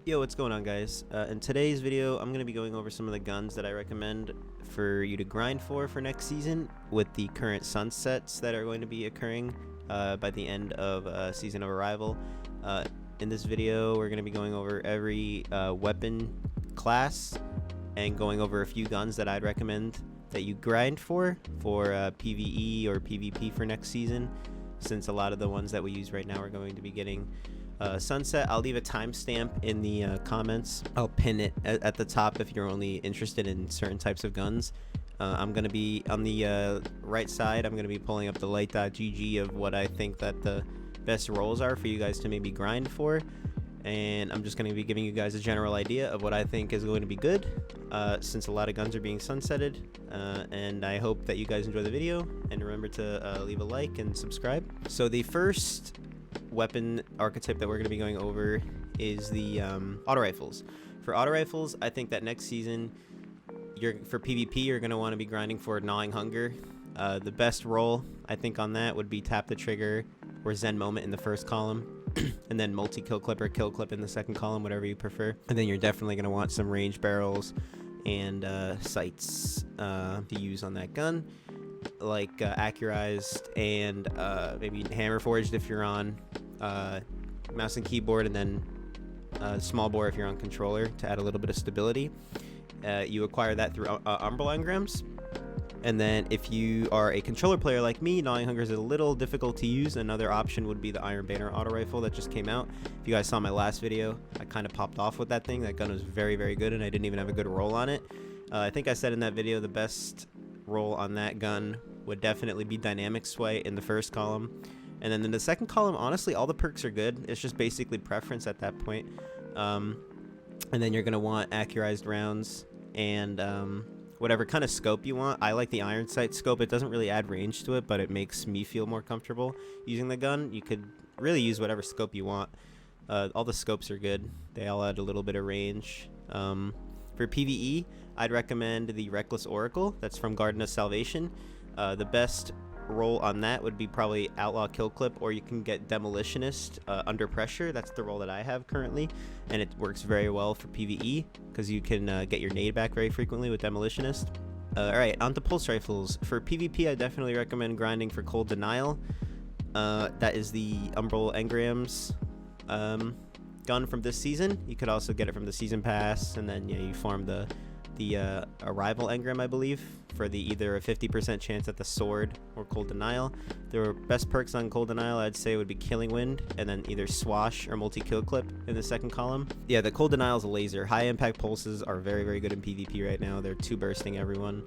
Yo, what's going on, guys? In today's video, I'm going to be going over some of the guns that I recommend for you to grind for next season with the current sunsets that are going to be occurring by the end of Season of Arrival. In this video, we're going to be going over every weapon class and going over a few guns that I'd recommend that you grind for PvE or PvP for next season, since a lot of the ones that we use right now are going to be getting sunset. I'll leave a timestamp in the comments. I'll pin it at the top if you're only interested in certain types of guns. I'm going to be on the right side. I'm going to be pulling up the light.gg of what I think that the best roles are for you guys to maybe grind for, and I'm just going to be giving you guys a general idea of what I think is going to be good, since a lot of guns are being sunsetted, and I hope that you guys enjoy the video, and remember to leave a like and subscribe. So the first weapon archetype that we're going to be going over is the auto rifles. For auto rifles, I think that next season for PvP you're going to want to be grinding for Gnawing Hunger. The best role I think on that would be Tap the Trigger or Zen Moment in the first column, and then multi kill clip or kill clip in the second column, whatever you prefer. And then you're definitely going to want some range barrels and sights to use on that gun, like accurized and maybe hammer forged if you're on mouse and keyboard, and then small bore if you're on controller to add a little bit of stability. You acquire that through umbral engrams. And then if you are a controller player like me, Gnawing Hunger is a little difficult to use. Another option would be the Iron Banner auto rifle that just came out. If you guys saw my last video, I kind of popped off with that thing. That gun was very, very good, and I didn't even have a good roll on it. I think I said in that video the best roll on that gun would definitely be Dynamic Sway in the first column. And then in the second column, honestly, all the perks are good. It's just basically preference at that point. And then you're going to want accurized rounds and whatever kind of scope you want. I like the iron sight scope. It doesn't really add range to it, but it makes me feel more comfortable using the gun. You could really use whatever scope you want. All the scopes are good. They all add a little bit of range. For PvE, I'd recommend the Reckless Oracle. That's from Garden of Salvation. The best role on that would be probably Outlaw Kill Clip, or you can get Demolitionist under pressure. That's the role that I have currently, and it works very well for PvE because you can get your nade back very frequently with Demolitionist. Alright, on to pulse rifles. For PvP, I definitely recommend grinding for Cold Denial. That is the Umbral Engrams gun from this season. You could also get it from the Season Pass, and then you farm the Arrival Engram, I believe, for the either a 50% chance at the sword or Cold Denial. The best perks on Cold Denial, I'd say, would be Killing Wind, and then either Swash or Multi Kill Clip in the second column. Yeah, the Cold Denial is a laser. High impact pulses are very, very good in PvP right now. They're 2 bursting everyone.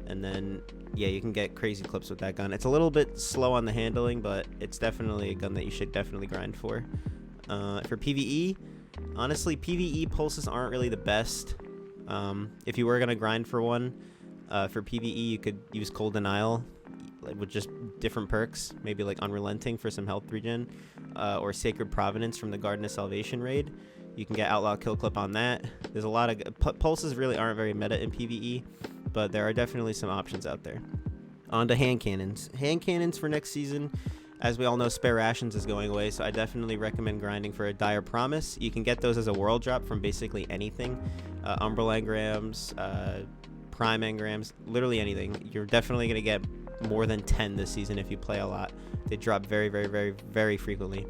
And then, yeah, you can get crazy clips with that gun. It's a little bit slow on the handling, but it's definitely a gun that you should definitely grind for. For PvE, honestly, PvE pulses aren't really the best. If you were going to grind for one, for PvE, you could use Cold Denial with just different perks, maybe like Unrelenting for some health regen, or Sacred Providence from the Garden of Salvation raid. You can get Outlaw Kill Clip on that. There's a lot of pulses really aren't very meta in PvE, but there are definitely some options out there. On to hand cannons. Hand cannons for next season. As we all know, Spare Rations is going away, so I definitely recommend grinding for a Dire Promise. You can get those as a world drop from basically anything. Umbral Engrams, Prime Engrams, literally anything. You're definitely going to get more than 10 this season if you play a lot. They drop very, very, very, very frequently.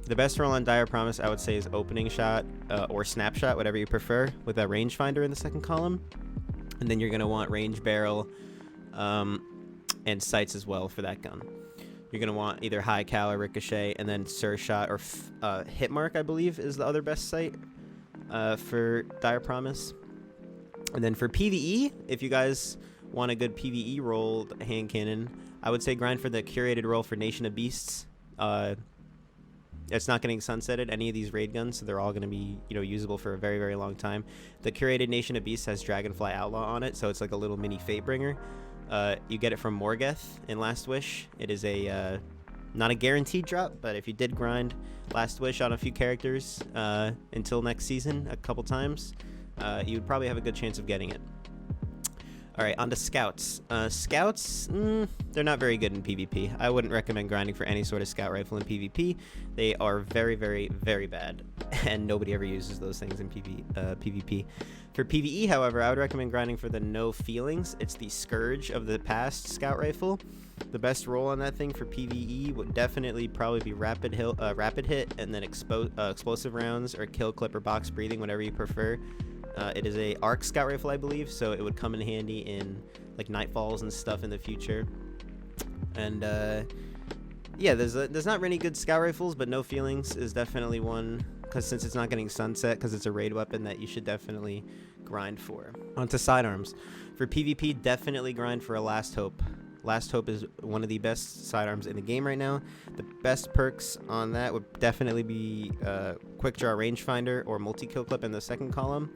The best roll on Dire Promise, I would say, is Opening Shot or Snapshot, whatever you prefer, with a rangefinder in the second column. And then you're going to want Range Barrel and Sights as well for that gun. You're going to want either High Cal or Ricochet, and then Surshot or Hit Mark, I believe, is the other best sight for Dire Promise. And then for PvE, if you guys want a good PvE roll hand cannon, I would say grind for the curated roll for Nation of Beasts. It's not getting sunsetted, any of these raid guns, so they're all going to be, usable for a very, very long time. The curated Nation of Beasts has Dragonfly Outlaw on it, so it's like a little mini Fatebringer. You get it from Morgeth in Last Wish. It is a not a guaranteed drop, but if you did grind Last Wish on a few characters until next season a couple times, you would probably have a good chance of getting it. Alright, on to Scouts. Scouts, they're not very good in PvP. I wouldn't recommend grinding for any sort of Scout rifle in PvP. They are very, very, very bad. and nobody ever uses those things in PvP. For PvE, however, I would recommend grinding for the No Feelings. It's the Scourge of the past scout rifle. The best roll on that thing for PvE would definitely probably be rapid hit, and then explosive rounds, or kill clip or box breathing, whatever you prefer. It is a arc scout rifle, I believe, so it would come in handy in like nightfalls and stuff in the future. And yeah, there's not many good scout rifles, but No Feelings is definitely one, because since it's not getting sunset, because it's a raid weapon that you should definitely grind for. Onto sidearms. For PvP, definitely grind for a Last Hope. Last Hope is one of the best sidearms in the game right now. The best perks on that would definitely be Quick Draw Rangefinder or Multi-Kill Clip in the second column.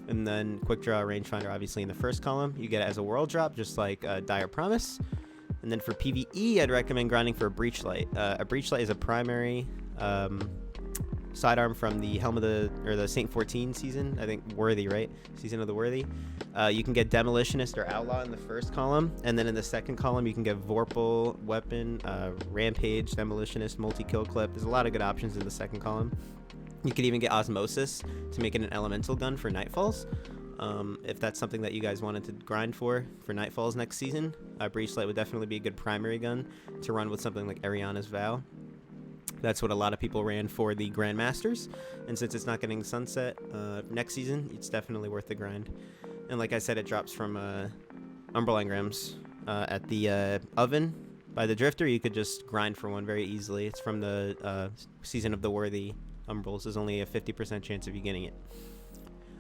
And then Quick Draw Rangefinder obviously in the first column. You get it as a world drop, just like Dire Promise. And then for PvE, I'd recommend grinding for a Breachlight. A Breachlight is a primary sidearm from the the Saint 14 season. I think Worthy, right? Season of the Worthy. You can get Demolitionist or Outlaw in the first column, and then in the second column you can get Vorpal Weapon, Rampage, Demolitionist, Multi-Kill Clip. There's a lot of good options in the second column. You could even get Osmosis to make it an elemental gun for Nightfalls. If that's something that you guys wanted to grind for Nightfalls next season, Breachlight would definitely be a good primary gun to run with something like Ariana's Vow. That's what a lot of people ran for the Grandmasters, and since it's not getting sunset next season, it's definitely worth the grind. And like I said, it drops from Umbral Engrams at the oven by the Drifter. You could just grind for one very easily. It's from the Season of the Worthy Umbrals. There's only a 50% chance of you getting it.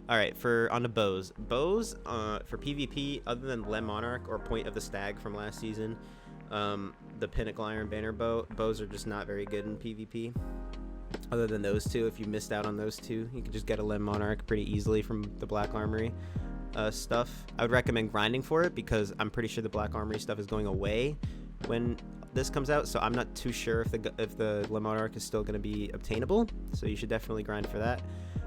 Alright, on the bows. Bows, for PvP, other than Lem Monarch or Point of the Stag from last season, the Pinnacle Iron Banner bows are just not very good in PvP. Other than those two, if you missed out on those two, you can just get a Lem Monarch pretty easily from the Black Armory stuff. I would recommend grinding for it, because I'm pretty sure the Black Armory stuff is going away when this comes out, so I'm not too sure if the Lem Monarch is still going to be obtainable, so you should definitely grind for that.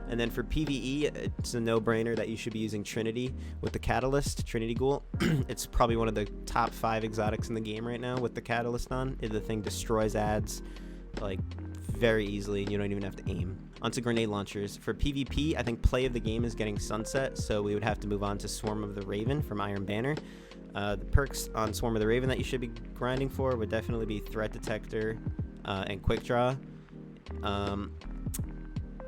And then for PvE, it's a no-brainer that you should be using Trinity with the Catalyst, Trinity Ghoul. It's probably one of the top 5 exotics in the game right now with the Catalyst on. The thing destroys ads like very easily, and you don't even have to aim. Onto grenade launchers. For PvP, I think play of the game is getting sunset, so we would have to move on to Swarm of the Raven from Iron Banner. The perks on Swarm of the Raven that you should be grinding for would definitely be Threat Detector and Quick Draw.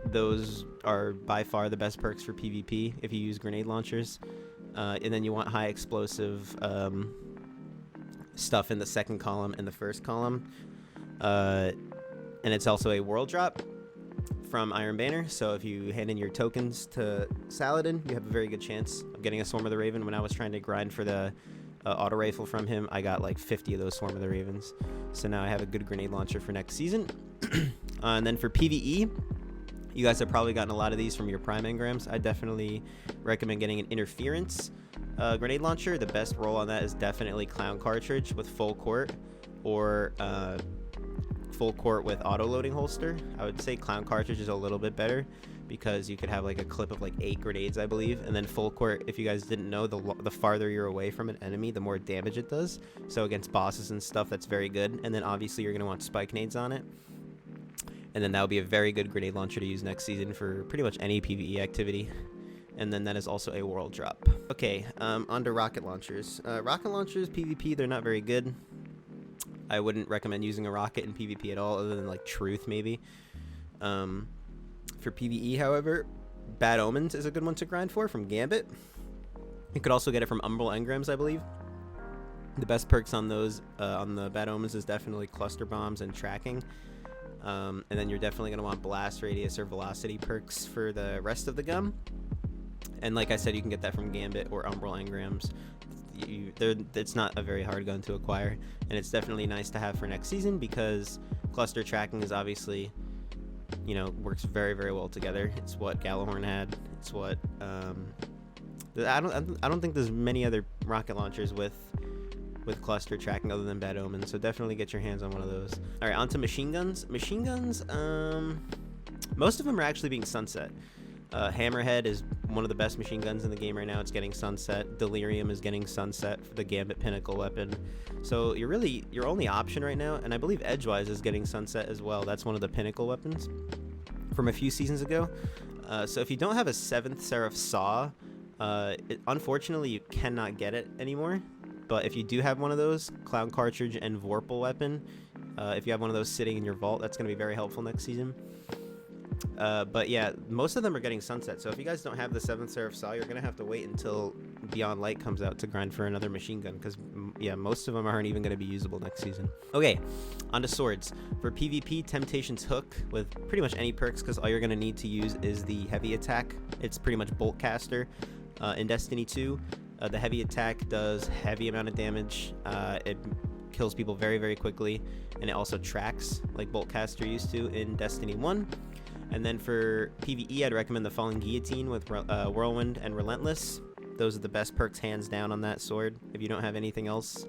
Those are by far the best perks for PvP if you use grenade launchers. And then you want high explosive stuff in the second column and the first column. And it's also a world drop from Iron Banner, so if you hand in your tokens to Saladin, you have a very good chance of getting a Swarm of the Raven. When I was trying to grind for the auto rifle from him, I got like 50 of those Swarm of the Ravens. So now I have a good grenade launcher for next season. And then for PvE, you guys have probably gotten a lot of these from your Prime Engrams. I definitely recommend getting an Interference grenade launcher. The best roll on that is definitely Clown Cartridge with Full Court, or Full Court with auto loading holster. I would say Clown Cartridge is a little bit better, because you could have like a clip of like 8 grenades, I believe. And then Full Court, if you guys didn't know, the farther you're away from an enemy, the more damage it does. So against bosses and stuff, that's very good. And then obviously you're going to want spike nades on it. And then that would be a very good grenade launcher to use next season for pretty much any PvE activity. And then that is also a world drop. Okay, on to rocket launchers. Rocket launchers, PvP, they're not very good. I wouldn't recommend using a rocket in PvP at all, other than like Truth maybe. For PvE, however, Bad Omens is a good one to grind for from Gambit. You could also get it from Umbral Engrams, I believe. The best perks on those, on the Bad Omens, is definitely cluster bombs and tracking. And then you're definitely going to want blast radius or velocity perks for the rest of the gun. And like I said, you can get that from Gambit or Umbral Engrams. It's not a very hard gun to acquire, and it's definitely nice to have for next season, because cluster tracking is obviously, you know, works very, very well together. It's what Gallahorn had. It's what I don't think there's many other rocket launchers with cluster tracking other than Bad Omen, so definitely get your hands on one of those. All right, on to machine guns. Machine guns, most of them are actually being sunset. Hammerhead is one of the best machine guns in the game right now. It's getting sunset. Delirium is getting sunset for the Gambit Pinnacle weapon. So your only option right now, and I believe Edgewise is getting sunset as well. That's one of the Pinnacle weapons. from a few seasons ago. So if you don't have a 7th Seraph Saw, unfortunately you cannot get it anymore. But if you do have one of those, Clown Cartridge and Vorpal Weapon, if you have one of those sitting in your vault, that's going to be very helpful next season. But yeah, most of them are getting sunset, so if you guys don't have the 7th Seraph Saw, you're gonna have to wait until Beyond Light comes out to grind for another machine gun, because yeah, most of them aren't even gonna be usable next season. Okay, on to swords. For PvP, Temptation's Hook with pretty much any perks, because all you're gonna need to use is the heavy attack. It's pretty much Bolt Caster. In Destiny 2, the heavy attack does heavy amount of damage. It kills people very, very quickly, and it also tracks like Bolt Caster used to in Destiny 1. And then for PvE, I'd recommend the Falling Guillotine with Whirlwind and Relentless. Those are the best perks hands down on that sword. If you don't have anything else,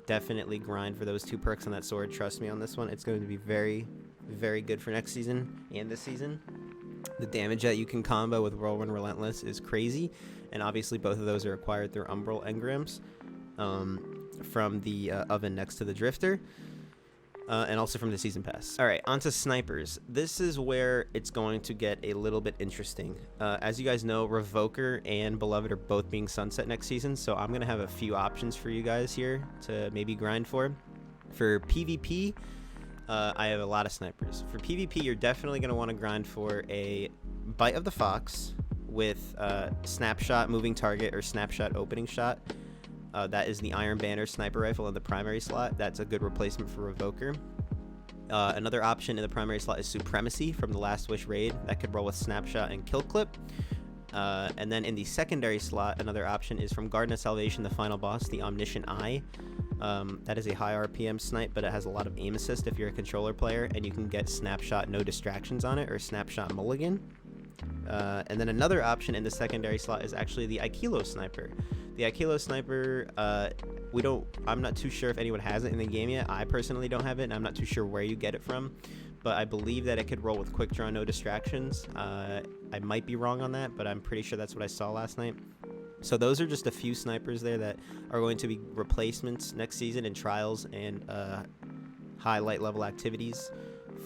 definitely grind for those 2 perks on that sword. Trust me on this one. It's going to be very, very good for next season and this season. The damage that you can combo with Whirlwind Relentless is crazy. And obviously both of those are acquired through Umbral engrams from the oven next to the Drifter. And also from the Season Pass. Alright, onto snipers. This is where it's going to get a little bit interesting. As you guys know, Revoker and Beloved are both being sunset next season, so I'm going to have a few options for you guys here to maybe grind for. For PvP, I have a lot of snipers. For PvP, you're definitely going to want to grind for a Bite of the Fox with Snapshot Moving Target or Snapshot Opening Shot. That is the Iron Banner sniper rifle in the primary slot. That's a good replacement for Revoker. Another option in the primary slot is Supremacy from the Last Wish raid. That could roll with Snapshot and Kill Clip. And then in the secondary slot, another option is from Garden of Salvation, the final boss, the Omniscient Eye. That is a high RPM snipe, but it has a lot of aim assist if you're a controller player, and you can get Snapshot No Distractions on it, or Snapshot Mulligan. And then another option in the secondary slot is actually the Aikilo Sniper. The Aikilo Sniper, I'm not too sure if anyone has it in the game yet. I personally don't have it, and I'm not too sure where you get it from, but I believe that it could roll with Quick Draw No Distractions. I might be wrong on that, but I'm pretty sure that's what I saw last night. So those are just a few snipers there that are going to be replacements next season in trials and high light level activities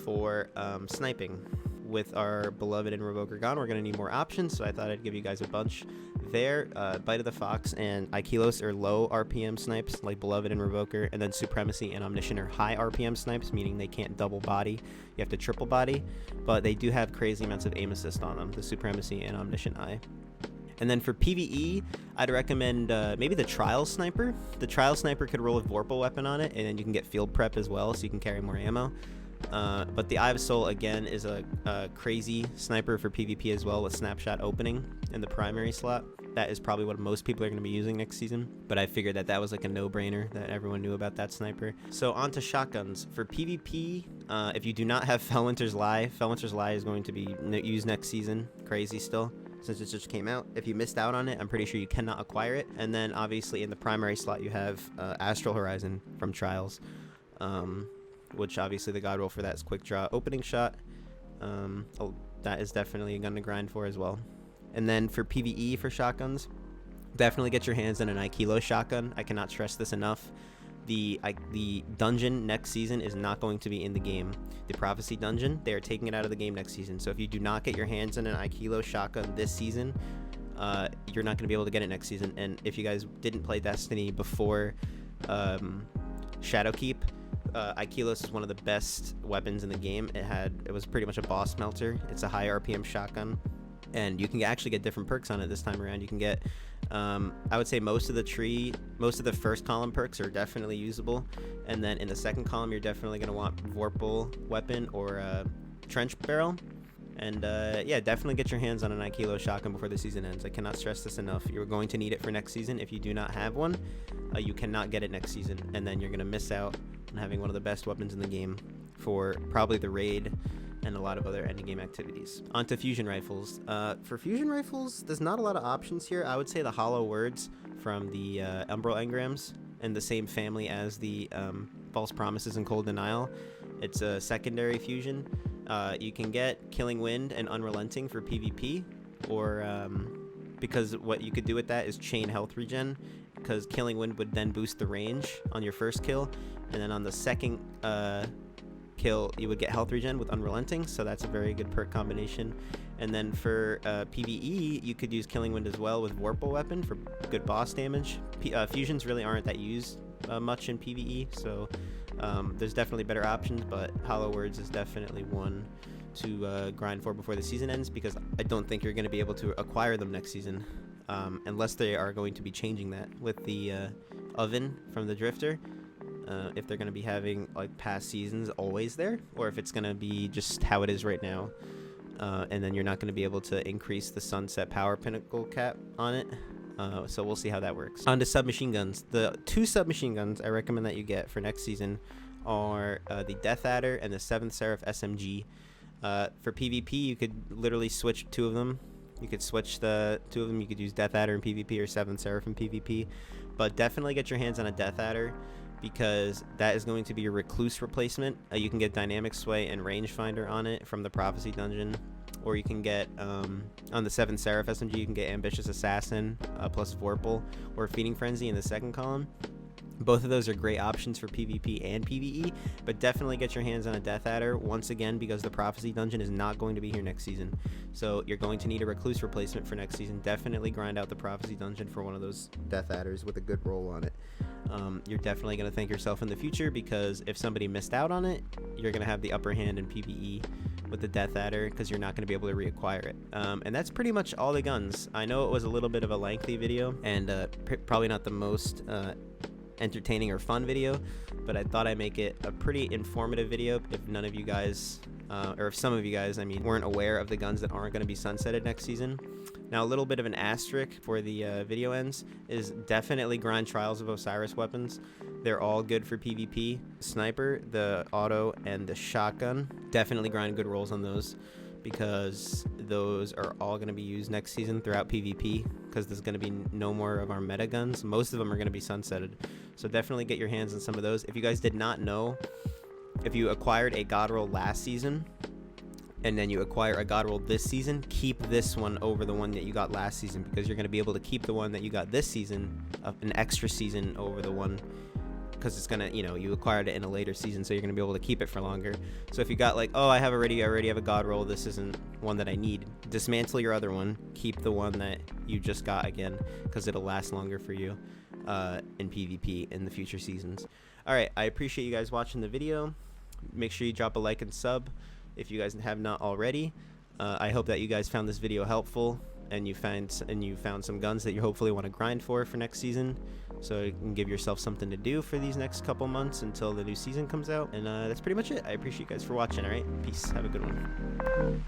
for sniping. With our Beloved and Revoker gone, we're going to need more options, so I thought I'd give you guys a bunch there. Bite of the Fox and Aikilos are low RPM snipes, like Beloved and Revoker, and then Supremacy and Omniscient are high RPM snipes, meaning they can't double body. You have to triple body, but they do have crazy amounts of aim assist on them, the Supremacy and Omniscient Eye. And then for PvE, I'd recommend maybe the Trial Sniper. The Trial Sniper could roll with Vorpal Weapon on it, and then you can get Field Prep as well, so you can carry more ammo. But the Eye of Soul, again, is a crazy sniper for PvP as well, with Snapshot Opening in the primary slot. That is probably what most people are going to be using next season, but I figured that was like a no-brainer, that everyone knew about that sniper. So on to shotguns. For PvP, if you do not have Fellwinter's Lie is going to be used next season. Crazy still, since it just came out. If you missed out on it, I'm pretty sure you cannot acquire it. And then obviously in the primary slot you have Astral Horizon from Trials, which obviously the god roll for that is Quick Draw Opening Shot. That is definitely a gun to grind for as well. And then for PvE for shotguns, definitely get your hands on an Aikilo shotgun. I cannot stress this enough. The dungeon next season is not going to be in the game. The Prophecy dungeon, they are taking it out of the game next season. So if you do not get your hands on an Aikilo shotgun this season, you're not going to be able to get it next season. And if you guys didn't play Destiny before Shadowkeep, Aikilos is one of the best weapons in the game. It was pretty much a boss melter. It's a high RPM shotgun, and you can actually get different perks on it this time around. You can get I would say most of the first column perks are definitely usable, and then in the second column you're definitely going to want Vorpal Weapon or Trench Barrel. And yeah, definitely get your hands on an Aikilo shotgun before the season ends. I cannot stress this enough. You're going to need it for next season. If you do not have one, you cannot get it next season, and then you're going to miss out on having one of the best weapons in the game for probably the raid and a lot of other ending game activities. Onto fusion rifles. For fusion rifles, there's not a lot of options here. I would say the Hollow Words from the Umbral engrams, in the same family as the False Promises and Cold Denial. It's a secondary fusion. You can get Killing Wind and Unrelenting for PvP, or because what you could do with that is chain health regen, because Killing Wind would then boost the range on your first kill, and then on the second get health regen with Unrelenting, so that's a very good perk combination. And then for PvE, you could use Killing Wind as well with Vorpal Weapon for good boss damage. Fusions really aren't that used much in PvE, so there's definitely better options, but Hollow Words is definitely one to grind for before the season ends, because I don't think you're going to be able to acquire them next season, unless they are going to be changing that with the oven from the Drifter. If they're going to be having like past seasons always there, or if it's going to be just how it is right now, and then you're not going to be able to increase the Sunset Power Pinnacle cap on it. So we'll see how that works. On to submachine guns. The 2 submachine guns I recommend that you get for next season are the Death Adder and the 7th Seraph SMG. For PvP, you could literally switch 2 of them. You could switch the 2 of them. You could use Death Adder in PvP or 7th Seraph in PvP. But definitely get your hands on a Death Adder, because that is going to be your Recluse replacement. You can get Dynamic Sway and Rangefinder on it from the Prophecy Dungeon. Or you can get, on the 7th Seraph SMG, you can get Ambitious Assassin plus Vorpal, or Feeding Frenzy in the second column. Both of those are great options for PvP and PvE, but definitely get your hands on a Death Adder, once again, because the Prophecy Dungeon is not going to be here next season. So you're going to need a Recluse replacement for next season. Definitely grind out the Prophecy Dungeon for one of those Death Adders with a good roll on it. You're definitely going to thank yourself in the future, because if somebody missed out on it, you're going to have the upper hand in PvE with the Death Adder, because you're not going to be able to reacquire it. And that's pretty much all the guns. I know it was a little bit of a lengthy video, and probably not the most entertaining or fun video, but I thought I'd make it a pretty informative video. If none of you guys, or if some of you guys, I mean, weren't aware of the guns that aren't going to be sunsetted next season. Now, a little bit of an asterisk for the video ends is definitely grind Trials of Osiris weapons. They're all good for PvP. Sniper, the auto, and the shotgun, definitely grind good rolls on those, because those are all going to be used next season throughout PvP, because there's going to be no more of our meta guns. Most of them are going to be sunsetted, so definitely get your hands on some of those. If you guys did not know, if you acquired a god roll last season and then you acquire a god roll this season, keep this one over the one that you got last season, because you're going to be able to keep the one that you got this season, an extra season, over the one, because it's gonna, you acquired it in a later season, so you're gonna be able to keep it for longer. So if you got like, oh, I already have a god roll, this isn't one that I need, dismantle your other one, keep the one that you just got again, because it'll last longer for you in PvP in the future seasons. Alright, I appreciate you guys watching the video. Make sure you drop a like and sub if you guys have not already. I hope that you guys found this video helpful, and you found some guns that you hopefully want to grind for next season, so you can give yourself something to do for these next couple months until the new season comes out. And that's pretty much it. I appreciate you guys for watching. All right, peace, have a good one.